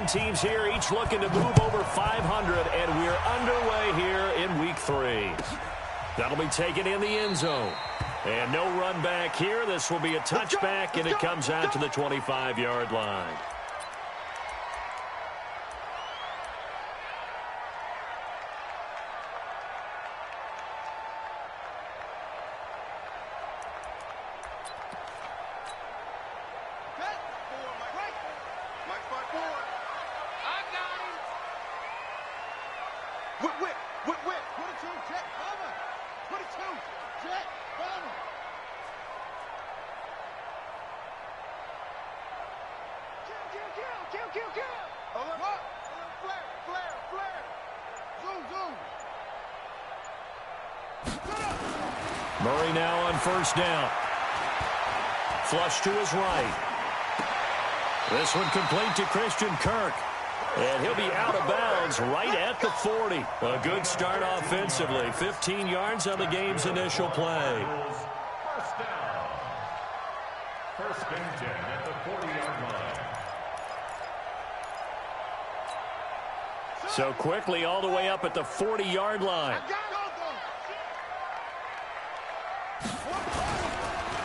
One team's here, each looking to move over 500, and we're underway here in week 3. That'll be taken in the end zone. And no run back here. This will be a touchback, and it comes out to the 25-yard line. Murray now on first down. Flush to his right. This one complete to Christian Kirk. And he'll be out of bounds right at the 40. A good start offensively. 15 yards on the game's initial play. First down. First and 10 at the 40-yard line. So quickly all the way up at the 40-yard line.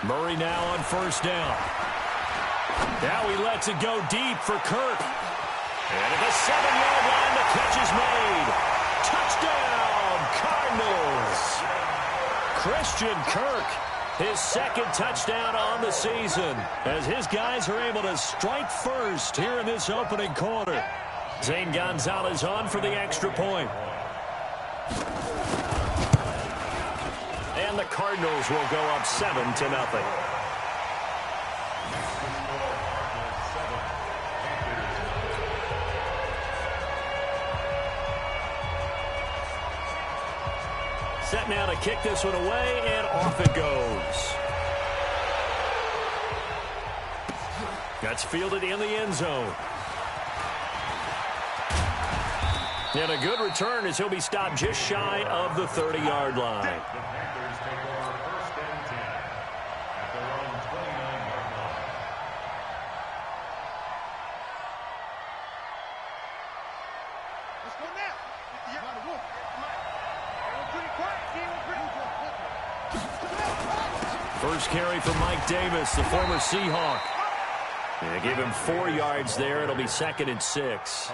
Murray now on first down. Now he lets it go deep for Kirk. And at the 7-yard line, the catch is made. Touchdown, Cardinals. Christian Kirk, his second touchdown on the season, as his guys are able to strike first here in this opening quarter. Zane Gonzalez on for the extra point. And the Cardinals will go up 7-0. Set now to kick this one away, and off it goes. That's fielded in the end zone. And a good return as he'll be stopped just shy of the 30-yard line. The Panthers take over first and 10 at their own 29-yard line. Let's go now. First carry for Mike Davis, the former Seahawk. And give him 4 yards there. It'll be 2nd and 6.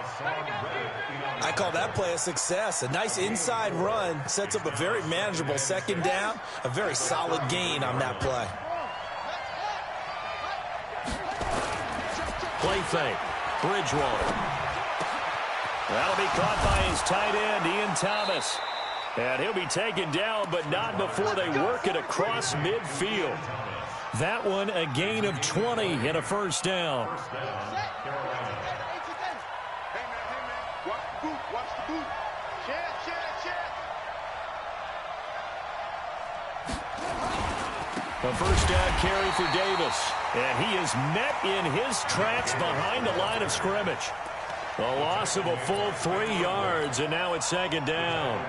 I call that play a success. A nice inside run sets up a very manageable second down. A very solid gain on that play. Play fake. Bridgewater. That'll be caught by his tight end, Ian Thomas. And he'll be taken down, but not before they work it across midfield. That one a gain of 20 and a first down. A first down carry for Davis. And he is met in his tracks behind the line of scrimmage. A loss of a full 3 yards, and now it's 2nd down.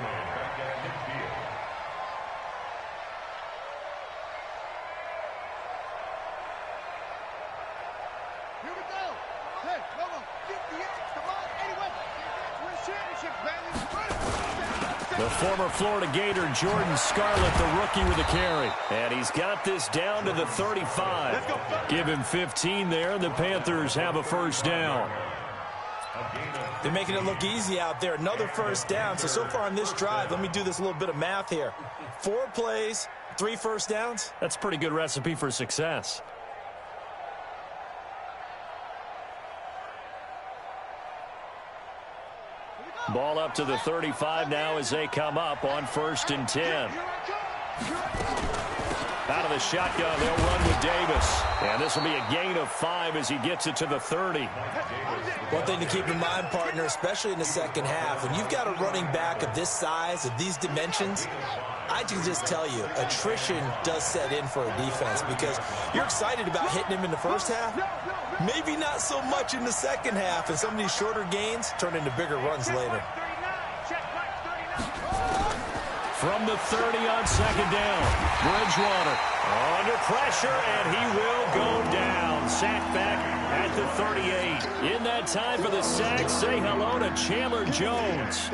The former Florida Gator, Jordan Scarlett, the rookie with the carry. And he's got this down to the 35. Give him 15 there, and the Panthers have a first down. They're making it look easy out there. Another first down. So far on this drive, let me do this little bit of math here. 4 plays, 3 first downs. That's a pretty good recipe for success. Ball up to the 35 now as they come up on 1st and 10. Out of the shotgun, they'll run with Davis. And this will be a gain of 5 as he gets it to the 30. One thing to keep in mind, partner, especially in the second half, when you've got a running back of this size, of these dimensions, I can just tell you, attrition does set in for a defense because you're excited about hitting him in the first half. Maybe not so much in the second half, and some of these shorter gains turn into bigger runs later. From the 30 on 2nd down, Bridgewater under pressure, and he will go down. Sack back at the 38. In that time for the sack, say hello to Chandler Jones.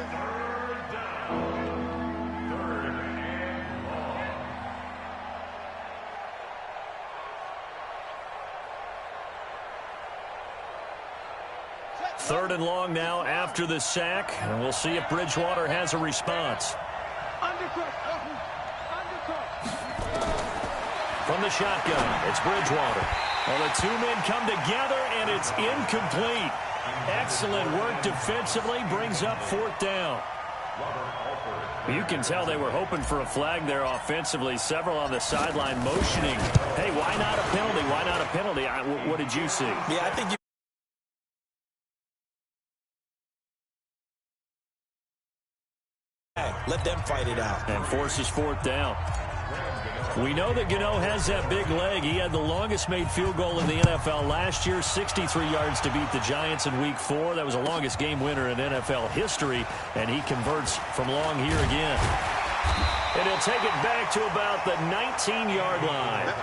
Third and long now after the sack, and we'll see if Bridgewater has a response. From the shotgun, it's Bridgewater. Well, the two men come together, and it's incomplete. Excellent work defensively, brings up fourth down. You can tell they were hoping for a flag there offensively. Several on the sideline motioning. Hey, why not a penalty? Why not a penalty? What did you see? Yeah, I think let them fight it out. And forces fourth down. We know that Gano has that big leg. He had the longest made field goal in the NFL last year, 63 yards to beat the Giants in Week 4. That was the longest game winner in NFL history, and he converts from long here again. And he'll take it back to about the 19-yard line.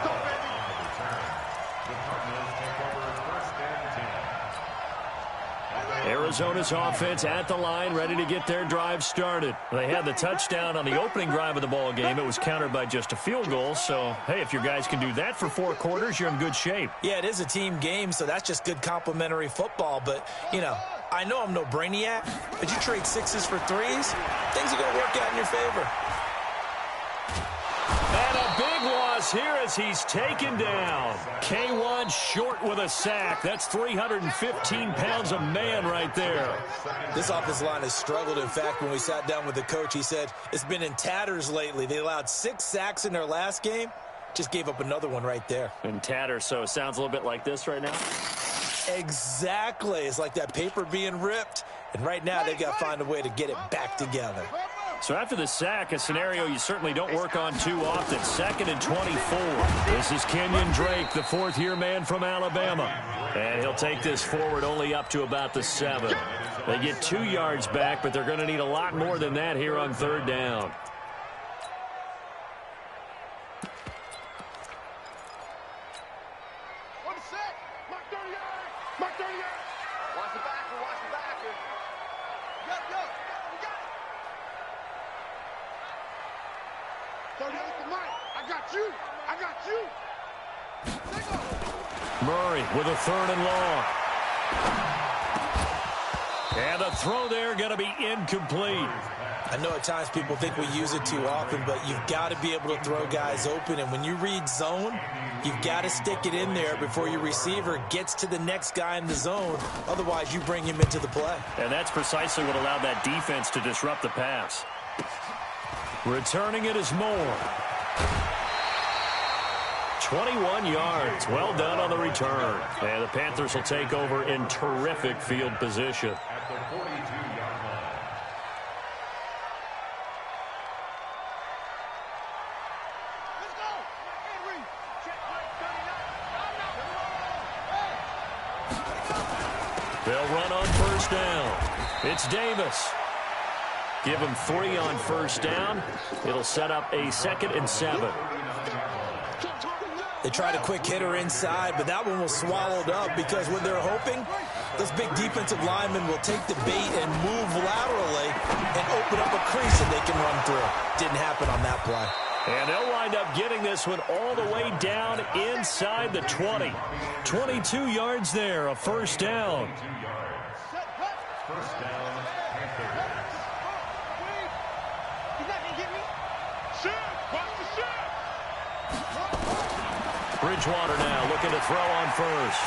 Arizona's offense at the line, ready to get their drive started. They had the touchdown on the opening drive of the ball game. It was countered by just a field goal. So, hey, if your guys can do that for 4 quarters, you're in good shape. Yeah, it is a team game, so that's just good complimentary football. But, you know, I know I'm no brainiac, but you trade 6s for 3s, things are going to work out in your favor. And a big loss here as he's taken down. K1 short with a sack. That's 315 pounds of man right there. This offensive line has struggled. In fact, when we sat down with the coach, he said it's been in tatters lately. They allowed 6 sacks in their last game. Just gave up another one right there. In tatters, so it sounds a little bit like this right now? Exactly. It's like that paper being ripped. And right now, they've got to find a way to get it back together. So after the sack, a scenario you certainly don't work on too often. 2nd and 24. This is Kenyon Drake, the fourth-year man from Alabama. And he'll take this forward only up to about the 7. They get 2 yards back, but they're going to need a lot more than that here on 3rd down. Murray with a 3rd and long. And the throw there going to be incomplete. I know at times people think we use it too often, but you've got to be able to throw guys open. And when you read zone, you've got to stick it in there before your receiver gets to the next guy in the zone. Otherwise, you bring him into the play. And that's precisely what allowed that defense to disrupt the pass. Returning it is Moore. 21 yards. Well done on the return. And the Panthers will take over in terrific field position. At the 42-yard line. Let's go. Henry. Check They'll run on 1st down. It's Davis. Give him 3 on 1st down. It'll set up a 2nd and 7. They tried a quick hitter inside, but that one was swallowed up because when they're hoping, those big defensive linemen will take the bait and move laterally and open up a crease that they can run through. Didn't happen on that play. And they'll wind up getting this one all the way down inside the 20. 22 yards there, a 1st down. 1st down, Panthers. He's not going to get me. Shoot. Watch the shoot. Bridgewater now looking to throw on 1st.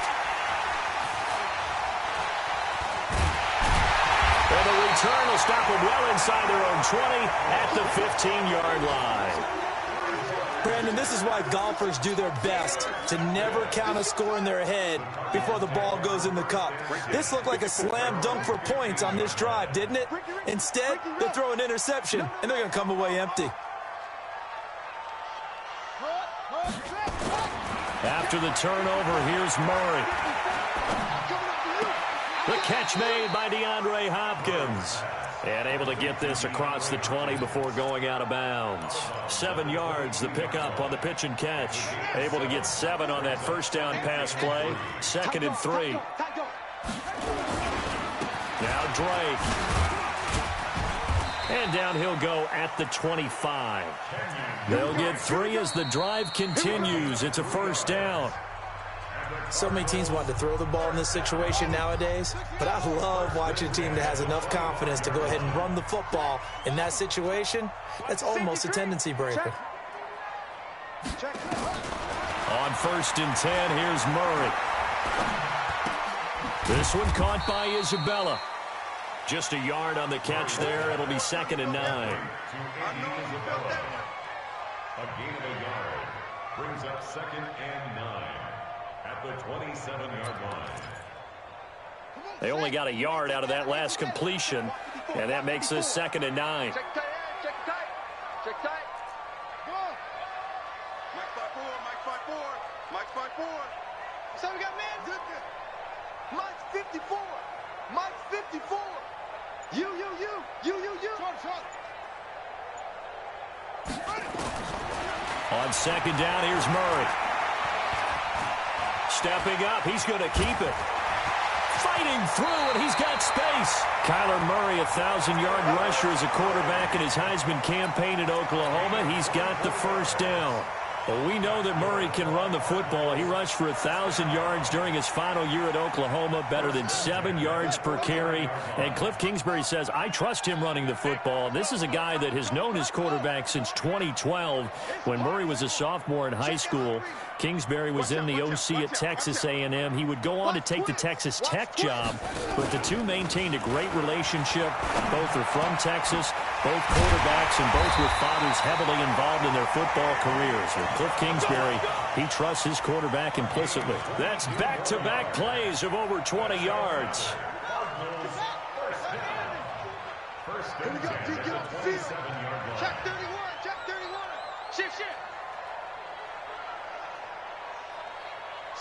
And the return will stop them well inside their own 20 at the 15-yard line. Brandon, this is why golfers do their best to never count a score in their head before the ball goes in the cup. This looked like a slam dunk for points on this drive, didn't it? Instead, they throw an interception, and they're going to come away empty. After the turnover, here's Murray. The catch made by DeAndre Hopkins. And able to get this across the 20 before going out of bounds. 7 yards, the pickup on the pitch and catch. Able to get 7 on that first down pass play. 2nd and 3. Now Drake. And down he'll go at the 25. They'll get 3 as the drive continues. It's a first down. So many teams want to throw the ball in this situation nowadays, but I love watching a team that has enough confidence to go ahead and run the football in that situation. That's almost a tendency breaker. On 1st and 10, here's Murray. This one caught by Isabella. Just a yard on the catch there. It'll be 2nd and 9. A gain of a yard brings up 2nd and 9 at the 27-yard line. They only got a yard out of that last completion, and that makes this 2nd and 9. Check tight, check tight, check tight. Mike 5-4, Mike 5-4, Mike 5-4. So we got man. Mike's 54, Mike's 54. You. Short. On 2nd down, here's Murray. Stepping up, he's going to keep it. Fighting through, and he's got space. Kyler Murray, 1,000-yard rusher as a quarterback in his Heisman campaign at Oklahoma. He's got the first down. Well, we know that Murray can run the football. He rushed for 1,000 yards during his final year at Oklahoma, better than 7 yards per carry. And Cliff Kingsbury says, I trust him running the football. This is a guy that has known his quarterback since 2012 when Murray was a sophomore in high school. Kingsbury was in the OC at Texas A&M. He would go on to take the Texas Tech job, but the two maintained a great relationship. Both are from Texas, both quarterbacks, and both with fathers heavily involved in their football careers. With Cliff Kingsbury, he trusts his quarterback implicitly. That's back-to-back plays of over 20 yards. Here we go, G, get off the field. Check 31, check 31. Shift.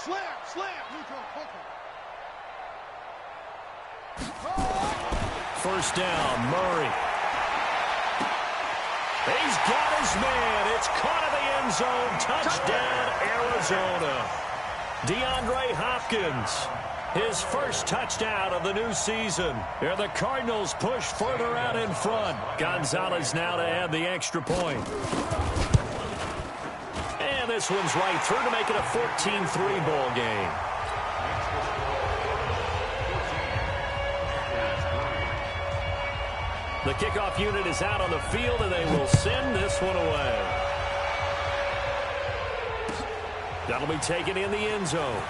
Slam. Neutral, First down, Murray. He's got his man. It's caught in the end zone. Touchdown, Arizona. DeAndre Hopkins, his first touchdown of the new season. Here the Cardinals push further out in front. Gonzalez now to add the extra point. And this one's right through to make it a 14-3 ball game. The kickoff unit is out on the field, and they will send this one away. That'll be taken in the end zone.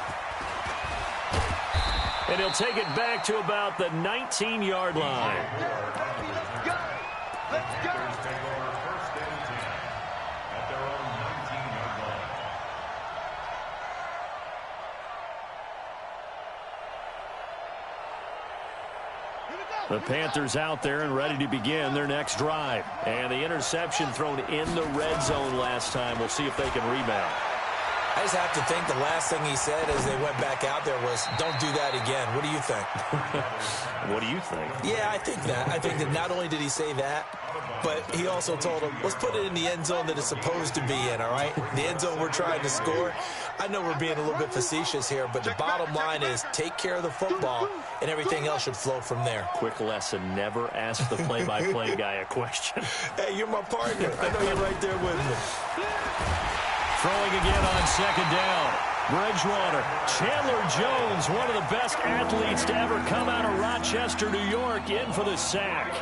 And he'll take it back to about the 19-yard line. Let's go. The Panthers out there and ready to begin their next drive. And the interception thrown in the red zone last time. We'll see if they can rebound. I just have to think the last thing he said as they went back out there was, don't do that again. What do you think? What do you think? Yeah, I think that. I think that not only did he say that, but he also told him, let's put it in the end zone that it's supposed to be in, all right? The end zone we're trying to score. I know we're being a little bit facetious here, but the bottom line is take care of the football, and everything else should flow from there. Quick lesson, never ask the play-by-play guy a question. Hey, you're my partner. I know you're right there with me. Throwing again on 2nd down. Bridgewater. Chandler Jones, one of the best athletes to ever come out of Rochester, New York, in for the sack.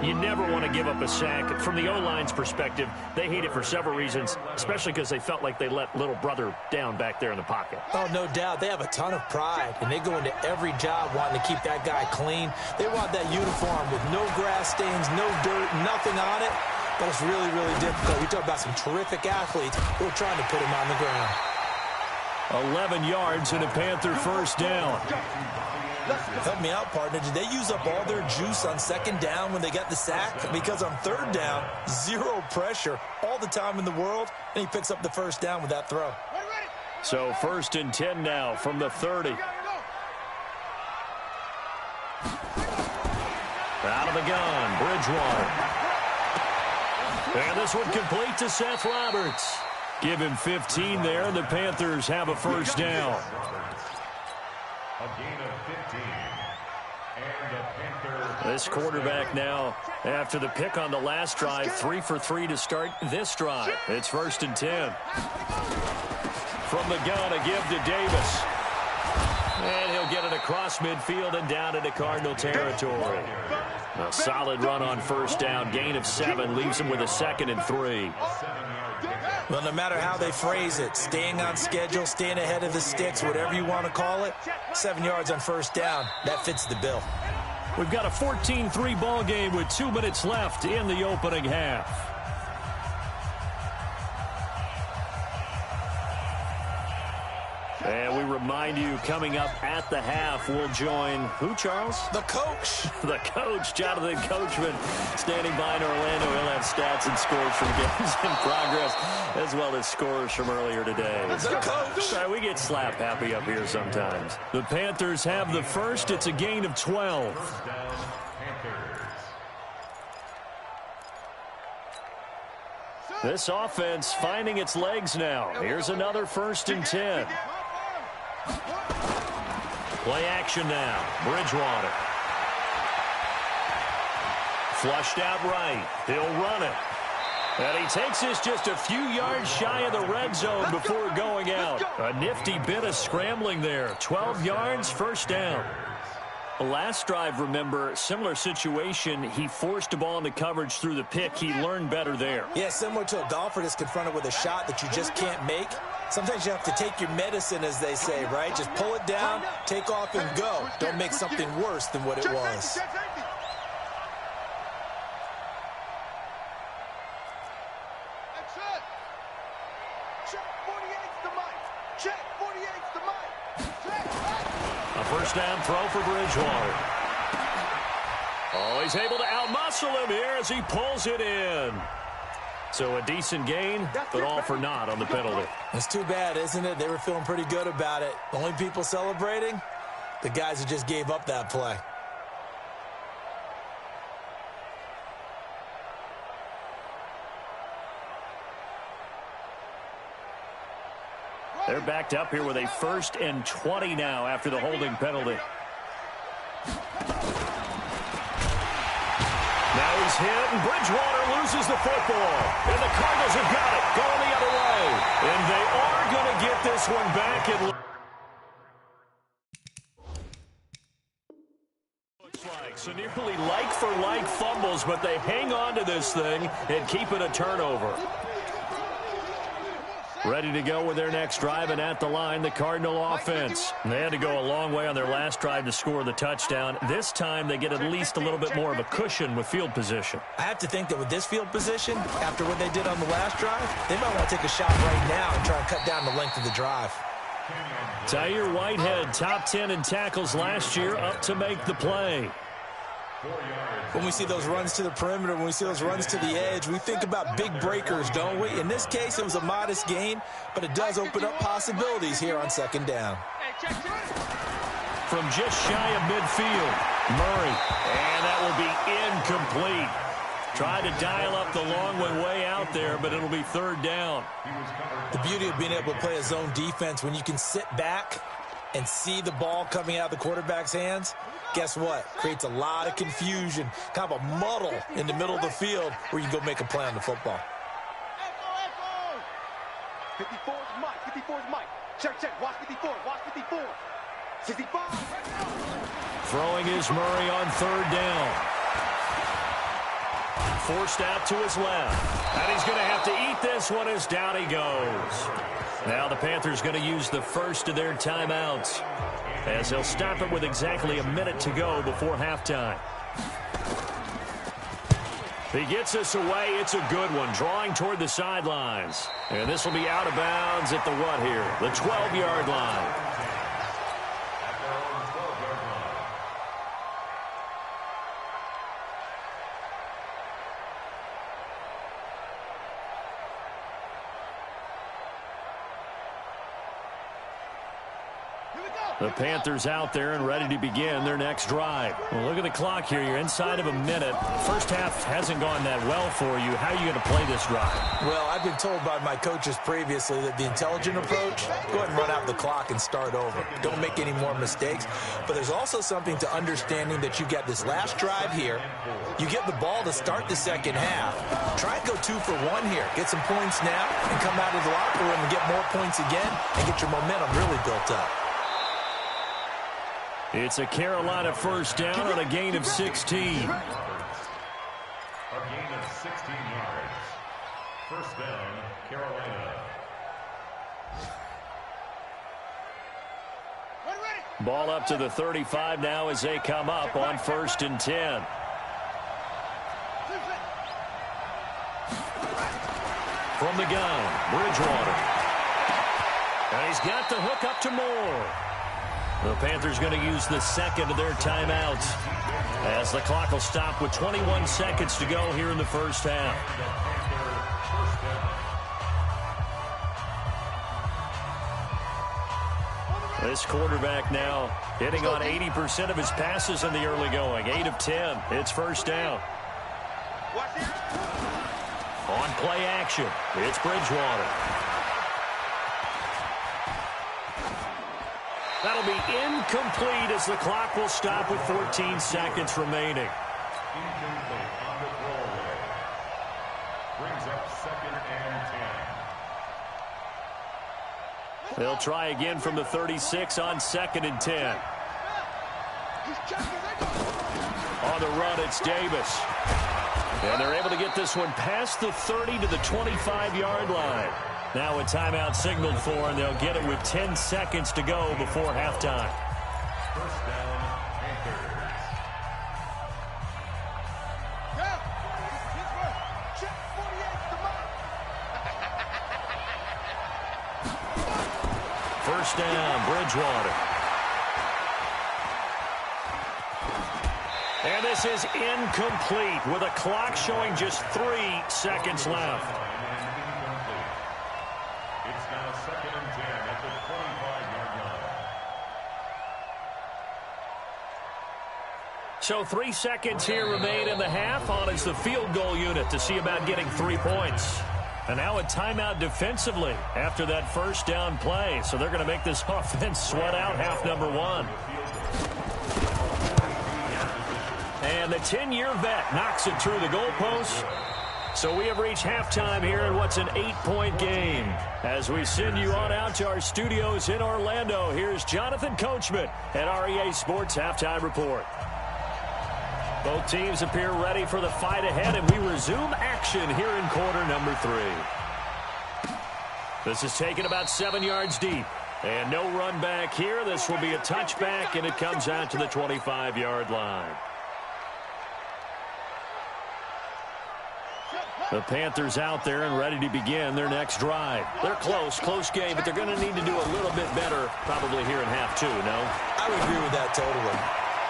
You never want to give up a sack. From the O-line's perspective, they hate it for several reasons, especially because they felt like they let little brother down back there in the pocket. Oh, no doubt. They have a ton of pride, and they go into every job wanting to keep that guy clean. They want that uniform with no grass stains, no dirt, nothing on it. But it's really, really difficult. We talk about some terrific athletes who are trying to put him on the ground. 11 yards and a Panther first down. Help me out, partner. Did they use up all their juice on 2nd down when they got the sack? Because on 3rd down, zero pressure, all the time in the world, and he picks up the first down with that throw. So 1st and 10 now from the 30. Out of the gun, Bridgewater. And this one complete to Seth Roberts. Give him 15 there, and the Panthers have a first down. A gain of 15. And the Panthers. This quarterback now, after the pick on the last drive, 3 for 3 to start this drive. It's 1st and 10. From the gun, a give to Davis. And he'll get it across midfield and down into Cardinal territory. A solid run on first down. Gain of 7 leaves him with a 2nd and 3. Well, no matter how they phrase it, staying on schedule, staying ahead of the sticks, whatever you want to call it, 7 yards on first down, that fits the bill. We've got a 14-3 ball game with 2 minutes left in the opening half. And we remind you, coming up at the half, we'll join who, Charles? The coach. The coach, Jonathan Coachman, standing by in Orlando. He'll have stats and scores from games in progress, as well as scores from earlier today. The coach. Sorry, we get slap happy up here sometimes. The Panthers have the first. It's a gain of 12. First down, Panthers. This offense finding its legs now. Here's another 1st and 10. Play action now. Bridgewater. Flushed out right. He'll run it. And he takes this just a few yards shy of the red zone before going out. A nifty bit of scrambling there. 12 yards, first down. Last drive, remember, similar situation. He forced a ball into coverage through the pick. He learned better there. Yeah, similar to a golfer that's confronted with a shot that you just can't make. Sometimes you have to take your medicine, as they say, right? Just pull it down, take off, and go. Don't make something worse than what it was. A first down throw for Bridgewater. Oh, he's able to outmuscle him here as he pulls it in. So a decent gain, but all for naught on the penalty. It's too bad, isn't it? They were feeling pretty good about it. The only people celebrating, the guys who just gave up that play. They're backed up here with a 1st and 20 now after the holding penalty. Now he's hit, and Bridgewater loses the football. And the Cardinals have got it, going the other way. And they are going to get this one back. And looks like so nearly like-for-like fumbles, but they hang on to this thing and keep it a turnover. Ready to go with their next drive, and at the line, the Cardinal offense. They had to go a long way on their last drive to score the touchdown. This time, they get at least a little bit more of a cushion with field position. I have to think that with this field position, after what they did on the last drive, they might want to take a shot right now and try and cut down the length of the drive. Tyre Whitehead, top 10 in tackles last year, up to make the play. When we see those runs to the perimeter, when we see those runs to the edge, we think about big breakers, don't we? In this case, it was a modest gain, but it does open up possibilities here on 2nd down. From just shy of midfield, Murray. And that will be incomplete. Tried to dial up the long one way out there, but it'll be 3rd down. The beauty of being able to play a zone defense, when you can sit back and see the ball coming out of the quarterback's hands, guess what? Creates a lot of confusion, kind of a muddle in the middle of the field where you can go make a play on the football. 54 is Mike. 54 is Mike. Check. Watch 54. Watch 54. 65. Throwing is Murray on 3rd down. Forced out to his left. And he's going to have to eat this one as down he goes. Now the Panthers going to use the first of their timeouts, as they'll stop it with exactly a minute to go before halftime. He gets us away. It's a good one, drawing toward the sidelines. And this will be out of bounds at the what here? The 12-yard line. Here we go. The Panthers out there and ready to begin their next drive. Well, look at the clock here. You're inside of a minute. First half hasn't gone that well for you. How are you going to play this drive? Well, I've been told by my coaches previously that the intelligent approach, go ahead and run out the clock and start over. Don't make any more mistakes. But there's also something to understanding that you get this last drive here. You get the ball to start the second half. Try and go 2 for 1 here. Get some points now and come out of the locker room and get more points again and get your momentum really built up. It's a Carolina first down on a gain of 16. A gain of 16 yards. First down, Carolina. Ball up to the 35 now as they come up on 1st and 10. From the gun, Bridgewater. And he's got the hook up to Moore. The Panthers going to use the second of their timeouts as the clock will stop with 21 seconds to go here in the first half. This quarterback now hitting on 80% of his passes in the early going. 8 of 10. It's first down. On play action, it's Bridgewater. That'll be incomplete as the clock will stop with 14 seconds remaining. Incomplete on the throwaway. Brings up 2nd and 10. They'll try again from the 36 on 2nd and 10. On the run, it's Davis. And they're able to get this one past the 30 to the 25-yard line. Now a timeout signaled for, and they'll get it with 10 seconds to go before halftime. First down, Panthers. First down, Bridgewater. And this is incomplete with a clock showing just 3 seconds left. It's now 2nd and 10 at the 25-yard line. So 3 seconds here remain in the half. On is the field goal unit to see about getting 3 points. And now a timeout defensively after that first down play. So they're going to make this offense sweat out half number 1. And the 10-year vet knocks it through the goalpost. So we have reached halftime here in what's an 8-point game. As we send you on out to our studios in Orlando, here's Jonathan Coachman at REA Sports Halftime Report. Both teams appear ready for the fight ahead, and we resume action here in quarter number 3. This is taken about 7 yards deep. And no run back here. This will be a touchback, and it comes out to the 25-yard line. The Panthers out there and ready to begin their next drive. They're close game, but they're going to need to do a little bit better probably here in half 2, no? I would agree with that totally.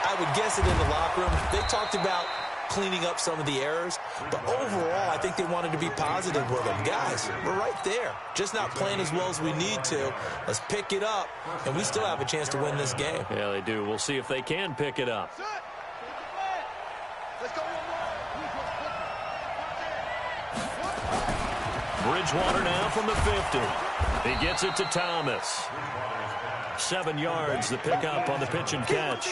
I would guess it in the locker room. They talked about cleaning up some of the errors, but overall, I think they wanted to be positive with them. Guys, we're right there. Just not playing as well as we need to. Let's pick it up, and we still have a chance to win this game. Yeah, they do. We'll see if they can pick it up. Bridgewater now from the 50. He gets it to Thomas. 7 yards, the pickup on the pitch and catch.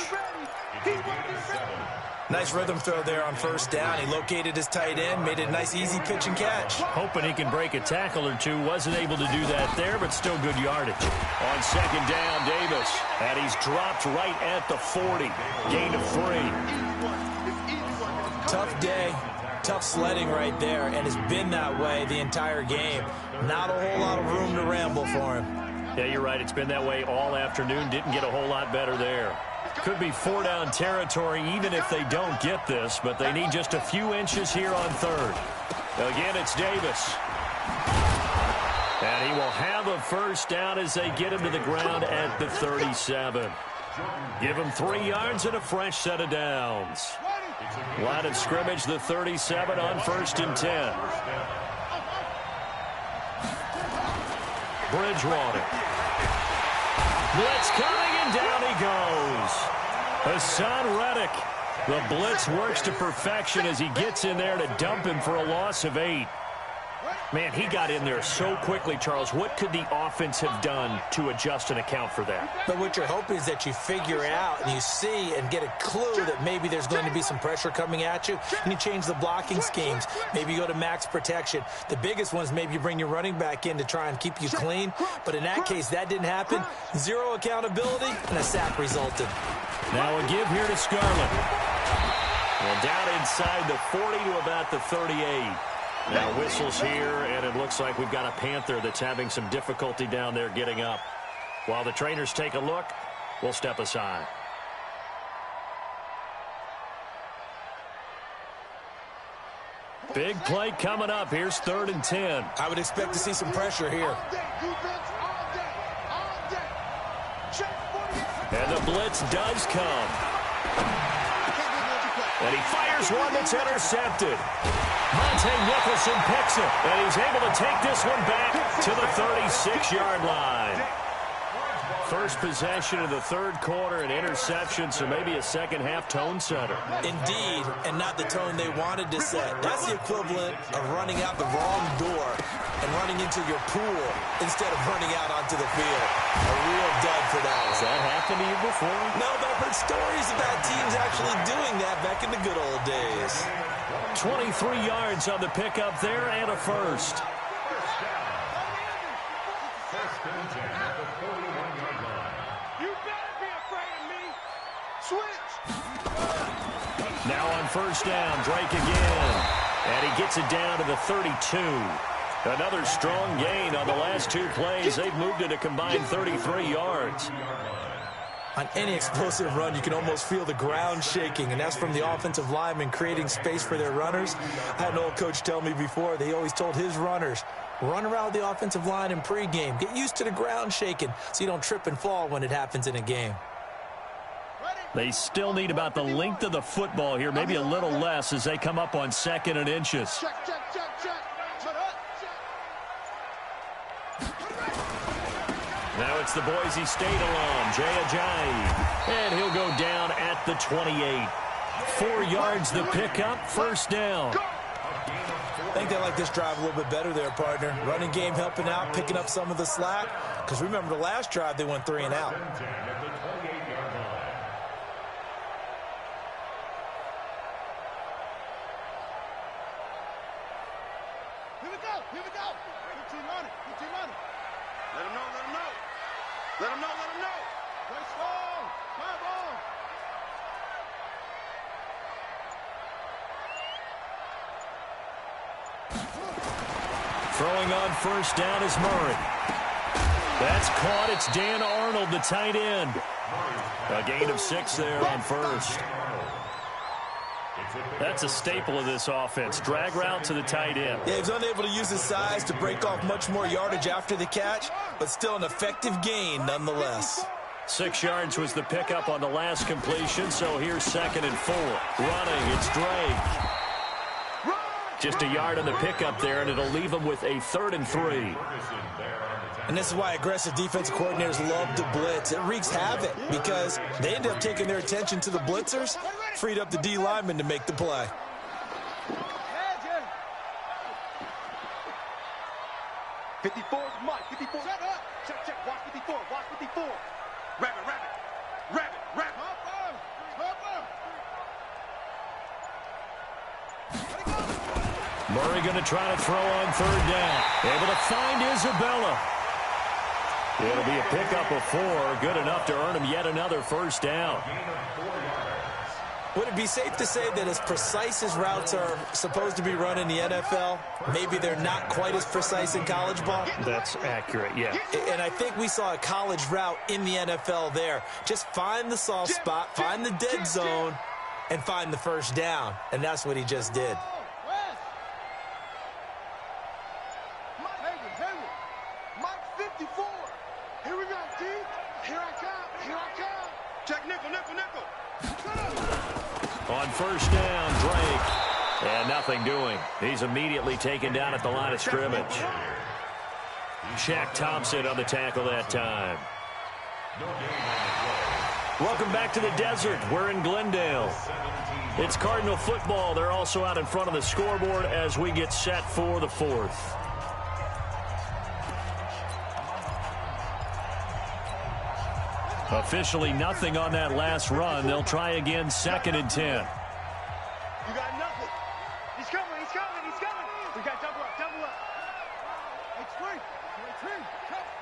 Nice rhythm throw there on first down. He located his tight end, made it a nice, easy pitch and catch. Hoping he can break a tackle or two. Wasn't able to do that there, but still good yardage. On second down, Davis. And he's dropped right at the 40. Gain of 3. Tough day. Tough sledding right there, and it's been that way the entire game. Not a whole lot of room to ramble for him. Yeah, you're right. It's been that way all afternoon. Didn't get a whole lot better there. Could be 4-down territory even if they don't get this, but they need just a few inches here on third. Again, it's Davis. And he will have a first down as they get him to the ground at the 37. Give him 3 yards and a fresh set of downs. Line of scrimmage, the 37 on 1st and 10. Bridgewater. Blitz coming in. And down he goes. Hassan Reddick. The blitz works to perfection as he gets in there to dump him for a loss of 8. Man, he got in there so quickly, Charles. What could the offense have done to adjust and account for that? But what you're hoping is that you figure out and you see and get a clue that maybe there's going to be some pressure coming at you, and you change the blocking schemes. Maybe you go to max protection. The biggest one is maybe you bring your running back in to try and keep you clean. But in that case, that didn't happen. Zero accountability, and a sack resulted. Now a give here to Scarlett. And down inside the 40 to about the 38. Now whistles here, and it looks like we've got a Panther that's having some difficulty down there getting up. While the trainers take a look, we'll step aside. Big play coming up. Here's 3rd and 10. I would expect to see some pressure here. And the blitz does come. And he fires one that's intercepted. Monte Nicholson picks it, and he's able to take this one back to the 36-yard line. First possession of the 3rd quarter, an interception, so maybe a second-half tone setter. Indeed, and not the tone they wanted to set. That's the equivalent of running out the wrong door and running into your pool instead of running out onto the field. A real dud for that. Has that happened to you before? No, but I've heard stories about teams actually doing that back in the good old days. 23 yards on the pickup there and a first. Now on first down, Drake again. And he gets it down to the 32. Another strong gain on the last 2 plays. They've moved it a combined 33 yards. On any explosive run, you can almost feel the ground shaking, and that's from the offensive linemen creating space for their runners. I had an old coach tell me before, they always told his runners, run around the offensive line in pregame. Get used to the ground shaking so you don't trip and fall when it happens in a game. They still need about the length of the football here, maybe a little less as they come up on 2nd and inches. Now it's the Boise State alum, Jay Ajayi. And he'll go down at the 28. 4 yards the pickup, first down. I think they like this drive a little bit better there, partner. Running game helping out, picking up some of the slack. Because remember the last drive, they went 3 and out. Here we go. Here we go. Good team on it. Good team on it. Let him know. Let him know. Let him know. Let him know. Play strong. My ball. Throwing on first down is Murray. That's caught. It's Dan Arnold, the tight end. A gain of 6 there on first. That's a staple of this offense. Drag route to the tight end. Yeah, he's unable to use his size to break off much more yardage after the catch, but still an effective gain nonetheless. 6 yards was the pickup on the last completion, so here's 2nd and 4. Running, it's Drake. Just a yard on the pickup there, and it'll leave him with a 3rd and 3. And this is why aggressive defensive coordinators love to blitz. It wreaks havoc because they end up taking their attention to the blitzers, freed up the D lineman to make the play. 54 is Mike. 54. Shut up. Check. Watch 54. Watch 54. Rabbit. Murray going to try to throw on 3rd down. Able to find Isabella. It'll be a pickup of 4. Good enough to earn him yet another first down. Would it be safe to say that as precise as routes are supposed to be run in the NFL, maybe they're not quite as precise in college ball? That's accurate, yeah. And I think we saw a college route in the NFL there. Just find the soft spot, find the dead zone, and find the first down. And that's what he just did. Mike 54. Here we go, D. Here I come. Check nickel. On first down, Drake. And nothing doing. He's immediately taken down at the line of scrimmage. Shaq Thompson on the tackle that time. No gain on the play. Welcome back to the desert. We're in Glendale. It's Cardinal football. They're also out in front of the scoreboard as we get set for the fourth. Officially nothing on that last run. They'll try again, 2nd and 10. You got nothing. He's coming. We got double up. It's free.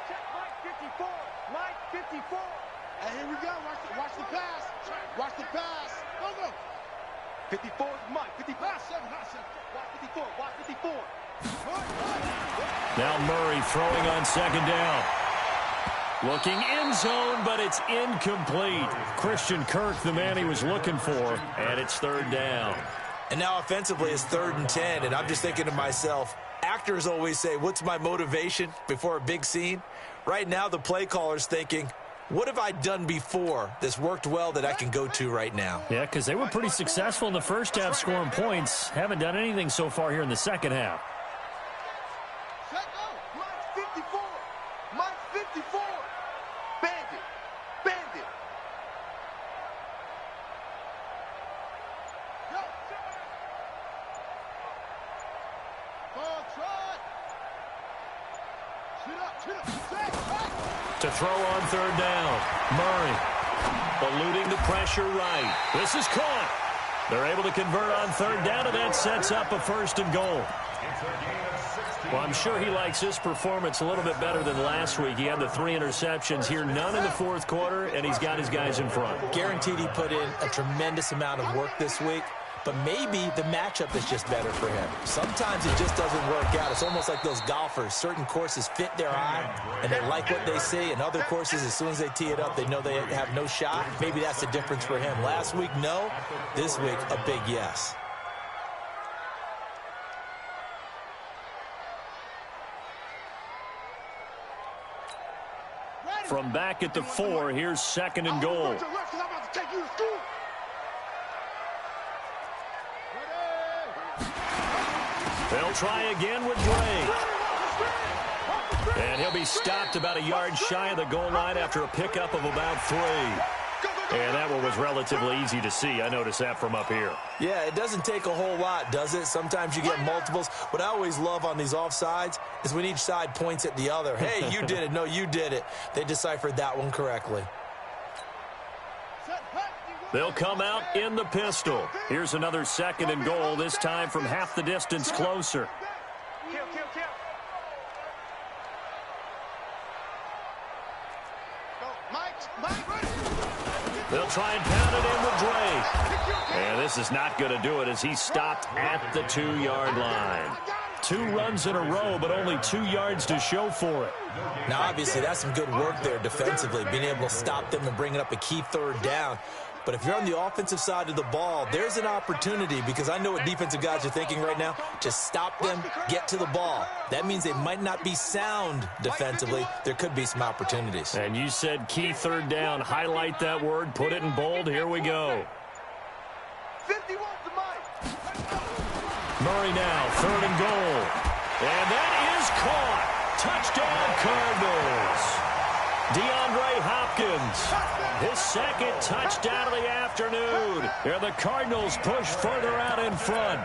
Check Mike 54. And here we go. Watch the pass. Go. 54 is Mike. 54. Watch 54. Now Murray throwing on 2nd down. Looking end zone, but it's incomplete. Christian Kirk, the man he was looking for, and it's 3rd down. And now offensively it's 3rd and 10, and I'm just thinking to myself, actors always say, what's my motivation before a big scene? Right now the play caller's thinking, what have I done before that's worked well that I can go to right now? Yeah, because they were pretty successful in the first half scoring points. Haven't done anything so far here in the second half. Mike 54. Bandit. To throw on 3rd down. Murray eluding the pressure right. This is caught. They're able to convert on 3rd down, and that sets up a 1st and goal. Well, I'm sure he likes this performance a little bit better than last week. He had the 3 interceptions here, none in the 4th quarter, and he's got his guys in front. Guaranteed he put in a tremendous amount of work this week, but maybe the matchup is just better for him. Sometimes it just doesn't work out. It's almost like those golfers. Certain courses fit their eye, and they like what they see, and other courses, as soon as they tee it up, they know they have no shot. Maybe that's the difference for him. Last week, no. This week, a big yes. From back at the 4, here's 2nd and goal. They'll try again with Drake. And he'll be stopped about a yard shy of the goal line after a pickup of about 3. And that one was relatively easy to see. I noticed that from up here. Yeah, it doesn't take a whole lot, does it? Sometimes you get multiples. What I always love on these offsides is when each side points at the other. Hey, you did it. No, you did it. They deciphered that one correctly. They'll come out in the pistol. Here's another 2nd and goal, this time from half the distance closer. They'll try and pound it in with Drake. And this is not going to do it as he's stopped at the 2-yard line. 2 runs in a row, but only 2 yards to show for it. Now, obviously, that's some good work there defensively, being able to stop them and bringing up a key 3rd down. But if you're on the offensive side of the ball, there's an opportunity, because I know what defensive guys are thinking right now. Just stop them, get to the ball. That means they might not be sound defensively. There could be some opportunities. And you said key 3rd down. Highlight that word. Put it in bold. Here we go. 51 to Mike. Murray now, 3rd and goal. And that is caught. Touchdown, Cardinals. DeAndre Hopkins, his 2nd touchdown of the afternoon. And the Cardinals push further out in front.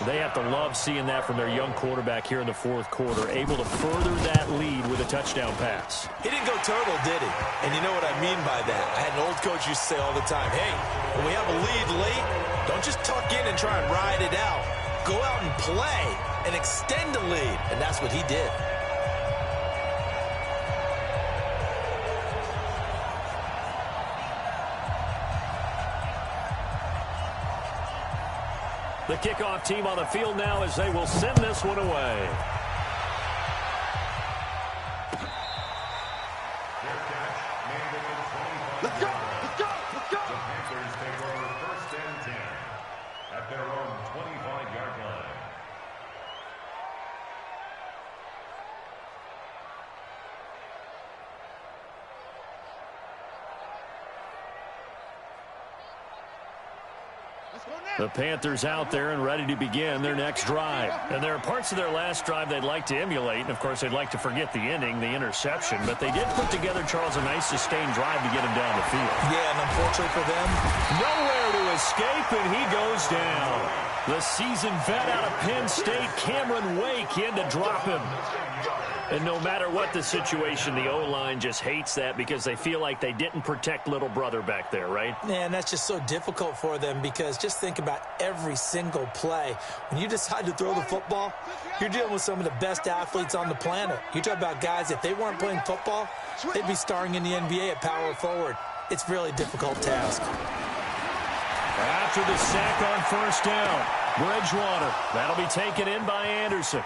They have to love seeing that from their young quarterback here in the 4th quarter, able to further that lead with a touchdown pass. He didn't go turtle, did he? And you know what I mean by that. I had an old coach used to say all the time, hey, when we have a lead late, don't just tuck in and try and ride it out. Go out and play and extend the lead. And that's what he did. The kickoff team on the field now as they will send this one away. Let's go! Let's go! Let's go! The Panthers take over 1st and 10 at their own 25-yard line. The Panthers out there and ready to begin their next drive. And there are parts of their last drive they'd like to emulate. And, of course, they'd like to forget the ending, the interception. But they did put together, Charles, a nice sustained drive to get him down the field. Yeah, and unfortunately for them, nowhere to escape, and he goes down. The seasoned vet out of Penn State, Cameron Wake, in to drop him. And no matter what the situation, the O-line just hates that because they feel like they didn't protect little brother back there, right? Man, that's just so difficult for them because just think about every single play. When you decide to throw the football, you're dealing with some of the best athletes on the planet. You talk about guys, if they weren't playing football, they'd be starring in the NBA at power forward. It's really a difficult task. After the sack on first down, Bridgewater. That'll be taken in by Anderson.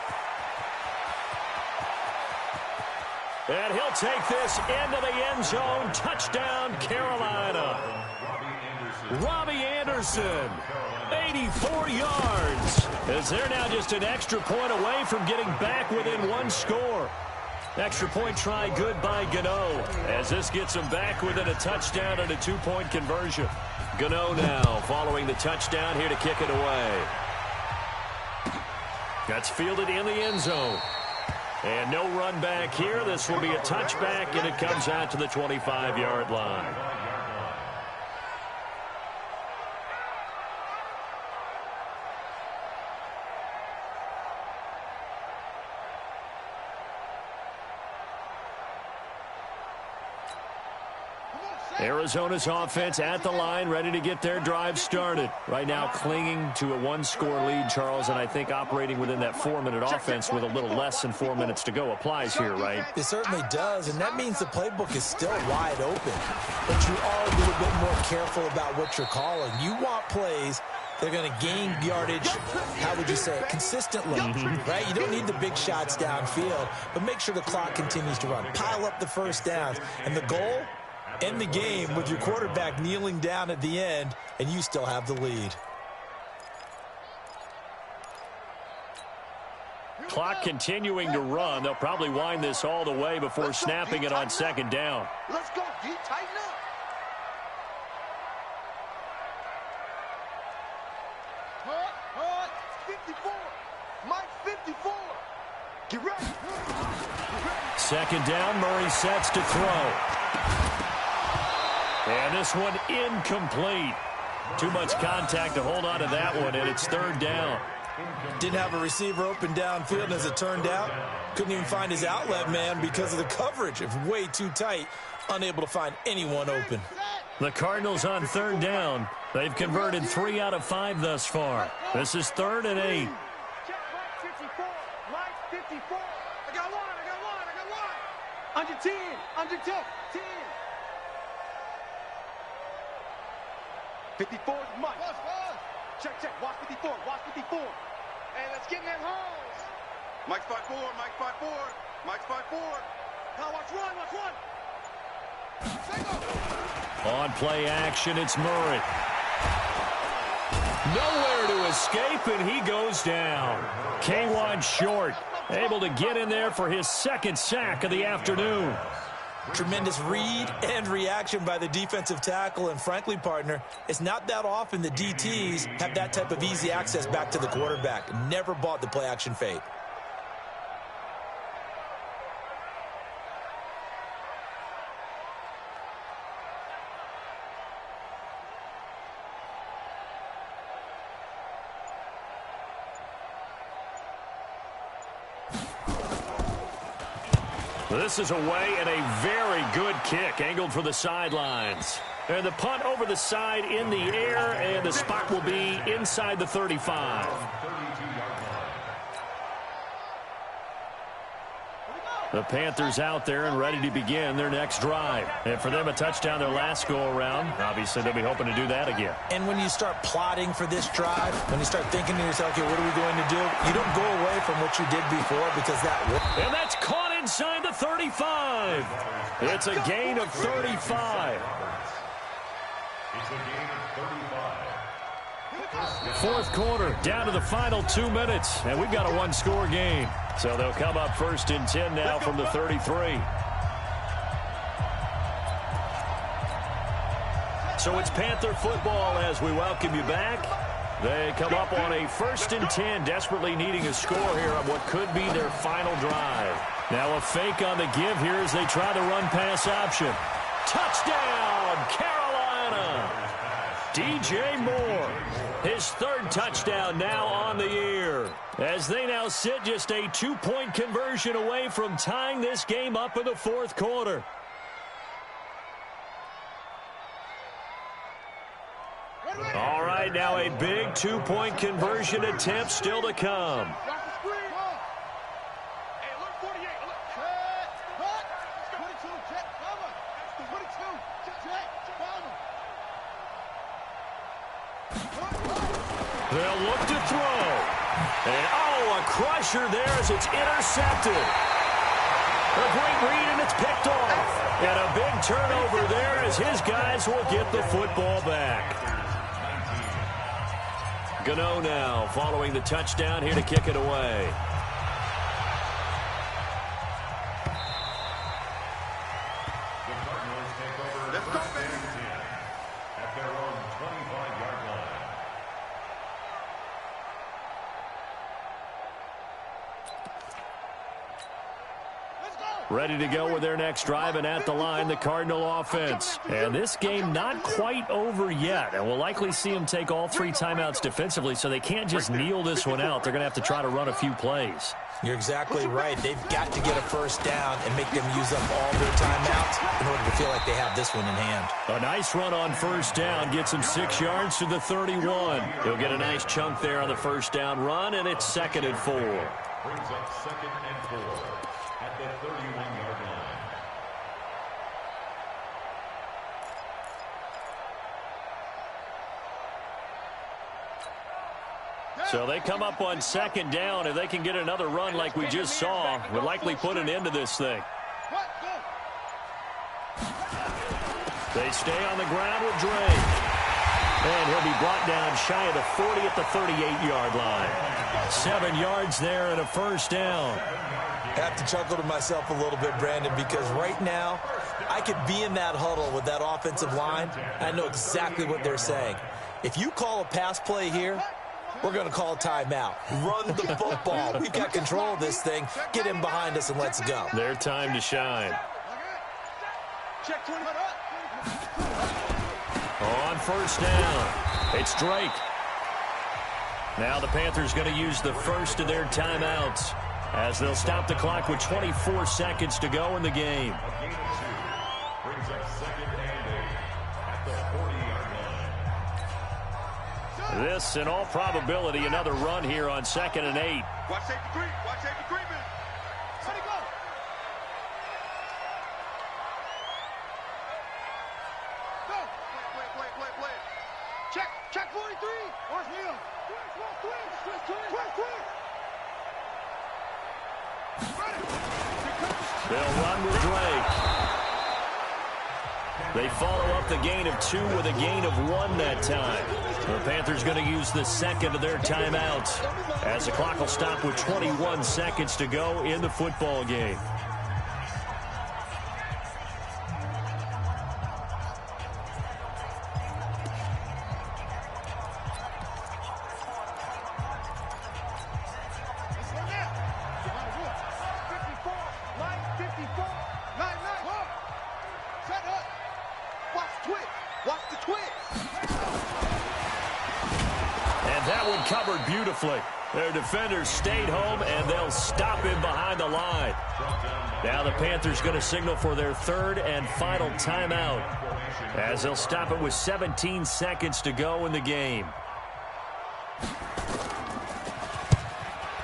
And he'll take this into the end zone. Touchdown, Carolina. Robbie Anderson, 84 yards. As they're now just an extra point away from getting back within one score. Extra point try good by Gano. As this gets them back within a touchdown and a two-point conversion. Gano now following the touchdown here to kick it away. That's fielded in the end zone. And no run back here. This will be a touchback, and it comes out to the 25-yard line. Arizona's offense at the line, ready to get their drive started. Right now clinging to a one-score lead, Charles, and I think operating within that 4-minute offense with a little less than 4 minutes to go applies here, right? It certainly does, and that means the playbook is still wide open. But you are a little bit more careful about what you're calling. You want plays that are going to gain yardage, how would you say it, consistently, right? You don't need the big shots downfield, but make sure the clock continues to run. Pile up the first downs, and the goal, end the game with your quarterback kneeling down at the end, and you still have the lead. Clock continuing to run. They'll probably wind this all the way before snapping it on second down. Let's go, D. Tighten up. Hut. 54. Mike 54. Get ready. Second down, Murray sets to throw. And this one incomplete. Too much contact to hold on to that one, and it's third down. Didn't have a receiver open downfield, and as it turned out, couldn't even find his outlet man because of the coverage. It was way too tight, unable to find anyone open. The Cardinals on third down. They've converted 3 out of 5 thus far. This is 3rd and 8. I got one. Under 10. 10. 54 is Mike. Check. Watch 54. Hey, let's get in that holes. Mike's 5-4. Now watch one. On play action, it's Murray. Nowhere to escape, and he goes down. K1 short, able to get in there for his second sack of the afternoon. Tremendous read and reaction by the defensive tackle, and frankly, partner, it's not that often the DTs have that type of easy access back to the quarterback. Never bought the play-action fake. This is away and a very good kick angled for the sidelines. And the punt over the side in the air, and the spot will be inside the 35. The Panthers out there and ready to begin their next drive. And for them, a touchdown their last go-around. Obviously, they'll be hoping to do that again. And when you start plotting for this drive, when you start thinking to yourself, okay, what are we going to do? You don't go away from what you did before because that worked. And that's caught inside the 35. It's a gain of 35. It's a gain of 35. Fourth quarter, down to the final 2 minutes, and we've got a one-score game. So they'll come up 1st and 10 now from the 33. So it's Panther football as we welcome you back. They come up on a 1st and 10, desperately needing a score here on what could be their final drive. Now a fake on the give here as they try the run-pass option. Touchdown, Carolina! DJ Moore, his 3rd touchdown now on the year, as they now sit just a 2-point conversion away from tying this game up in the 4th quarter. All right, now a big 2-point conversion attempt still to come. They'll look to throw. And, a crusher there as it's intercepted. A great read, and it's picked off. And a big turnover there as his guys will get the football back. Gano now following the touchdown here to kick it away. The Cardinals take over first and 10 at their own 25-yard line. Ready to go with their next drive, and at the line, the Cardinal offense. And this game not quite over yet, and we'll likely see them take all 3 timeouts defensively, so they can't just kneel this one out. They're going to have to try to run a few plays. You're exactly right. They've got to get a 1st down and make them use up all their timeouts in order to feel like they have this one in hand. A nice run on 1st down gets him 6 yards to the 31. He'll get a nice chunk there on the 1st down run, and it's 2nd and 4. Brings up 2nd and 4 at the 31-yard line. So they come up on 2nd down. If they can get another run like we just saw, would likely put an end to this thing. They stay on the ground with Drake. And he'll be brought down shy of the 40 at the 38-yard line. 7 yards there and a 1st down. I have to chuckle to myself a little bit, Brandon, because right now I could be in that huddle with that offensive line. I know exactly what they're saying. If you call a pass play here, we're going to call a timeout. Run the football. We've got control of this thing. Get him behind us and let's go. Their time to shine. On 1st down, it's Drake. Now the Panthers going to use the 1st of their timeouts as they'll stop the clock with 24 seconds to go in the game. A gain of 2 brings up 2nd and 8 at the 40-yard line. This, in all probability, another run here on 2nd and 8. Watch safety creep. Watch safety creeping. Let it go. Go. Play. Check 43. Watch me up. Twist. They'll run with Drake. They follow up the gain of 2 with a gain of 1 that time. The Panthers going to use the 2nd of their timeouts as the clock will stop with 21 seconds to go in the football game. Covered beautifully. Their defenders stayed home, and they'll stop him behind the line. Now the Panthers going to signal for their 3rd and final timeout as they'll stop it with 17 seconds to go in the game.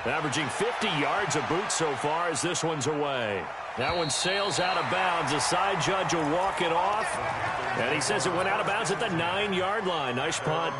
Averaging 50 yards a boot so far as this one's away. That one sails out of bounds. The side judge will walk it off, and he says it went out of bounds at the 9-yard line. Nice punt.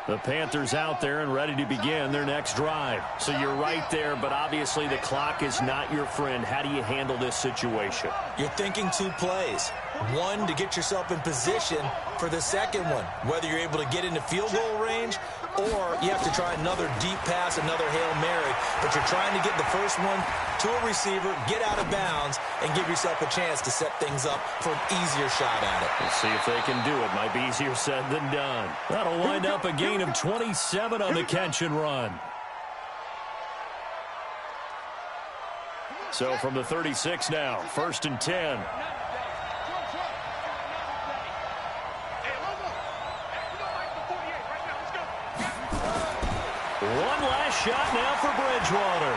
The Panthers out there and ready to begin their next drive. So you're right there, but obviously the clock is not your friend. How do you handle this situation? You're thinking 2 plays. One, to get yourself in position for the second one. Whether you're able to get into field goal range or you have to try another deep pass, another Hail Mary, but you're trying to get the first one to a receiver, get out of bounds, and give yourself a chance to set things up for an easier shot at it. Let's see if they can do it. Might be easier said than done. That'll wind up a gain of 27 on the catch and run. So from the 36 now, 1st and 10. One last shot now for Bridgewater.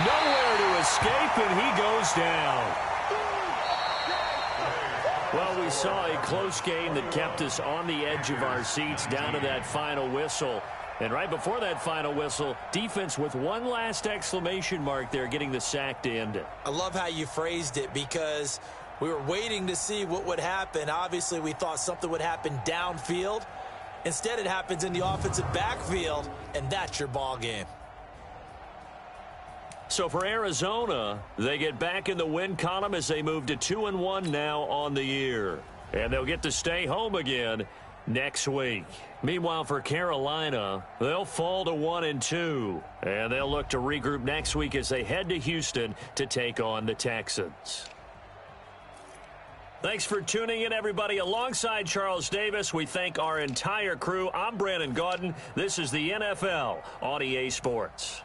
Nowhere to escape, and he goes down. Well, we saw a close game that kept us on the edge of our seats down to that final whistle. And right before that final whistle, defense with one last exclamation mark there, getting the sack to end it. I love how you phrased it, because we were waiting to see what would happen. Obviously, we thought something would happen downfield. Instead, it happens in the offensive backfield, and that's your ball game. So for Arizona, they get back in the win column as they move to 2-1 now on the year. And they'll get to stay home again next week. Meanwhile, for Carolina, they'll fall to 1-2. And they'll look to regroup next week as they head to Houston to take on the Texans. Thanks for tuning in, everybody. Alongside Charles Davis, we thank our entire crew. I'm Brandon Gaudin. This is the NFL on EA Sports.